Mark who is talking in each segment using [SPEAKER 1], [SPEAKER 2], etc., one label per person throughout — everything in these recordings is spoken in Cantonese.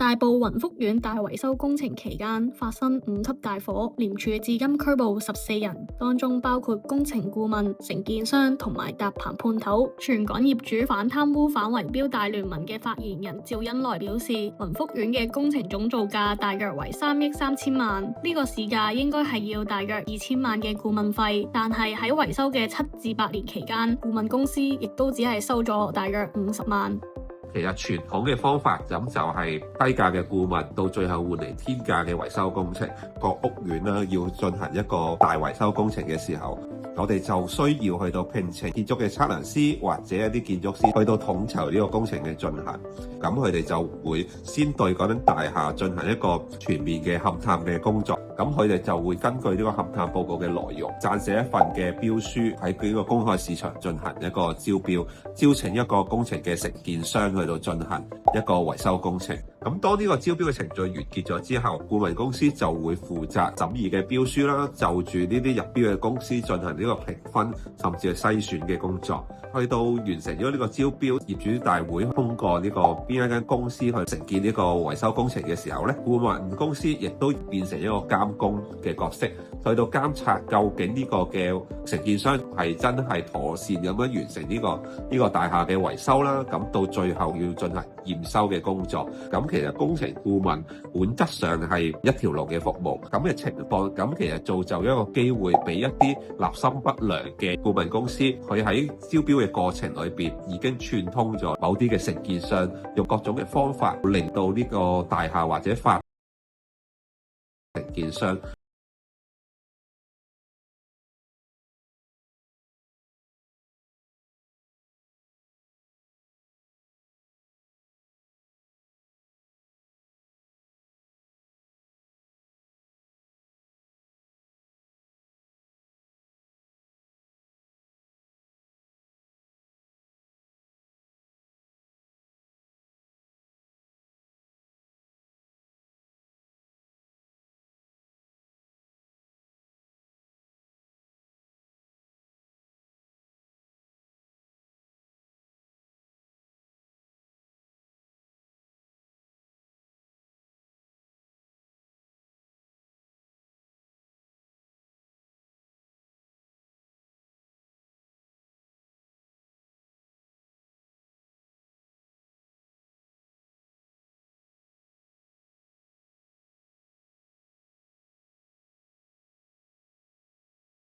[SPEAKER 1] 大埔雲福苑大維修工程期間發生5級大火，廉署至今拘捕14人，當中包括工程顧問、承建商同埋搭棚判頭。全港業主反貪污反圍標大聯盟嘅發言人趙恩來表示，雲福苑嘅工程總造價大約為3億3千萬，呢個市價應該係要大約2000萬嘅顧問費，但係喺維修嘅7至8年期間，顧問公司亦都只係收咗大約50萬。
[SPEAKER 2] 其實傳統嘅方法咁就係低價嘅顧問，到最後換嚟天價嘅維修工程。個屋苑啦要進行一個大維修工程嘅時候，我哋就需要去到聘請建築嘅測量師或者一啲建築師去到統籌呢個工程嘅進行。咁佢哋就會先對嗰棟大廈進行一個全面嘅勘探嘅工作。咁佢哋就會根據呢個勘探報告嘅內容，撰寫一份嘅標書喺呢個公開市場進行一個招標，招請一個工程嘅承建商去到進行一個維修工程。咁當呢個招標嘅程序完結咗之後，顧問公司就會負責審議嘅標書啦，就住呢啲入標嘅公司進行呢個評分，甚至係篩選嘅工作。去到完成咗呢個招標，業主大會通過呢個邊一間公司去承建呢個維修工程嘅時候咧，顧問公司亦都變成一個監工嘅角色，去到監察究竟呢個嘅承建商係真係妥善咁樣完成呢個大廈嘅維修啦。咁到最後要進行驗收嘅工作。咁其實工程顧問本質上係一條龍嘅服務，咁嘅情況，咁其實造就一個機會俾一啲立心不良嘅顧問公司，佢喺招標嘅過程裏邊已經串通咗某啲嘅承建商，用各種嘅方法令到呢個大廈或者發承建商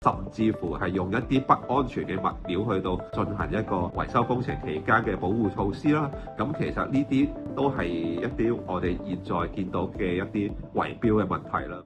[SPEAKER 2] 甚至乎係用一啲不安全嘅物料去到進行一個維修工程期間嘅保護措施啦。咁其實呢啲都係一啲我哋現在見到嘅一啲圍標嘅問題啦。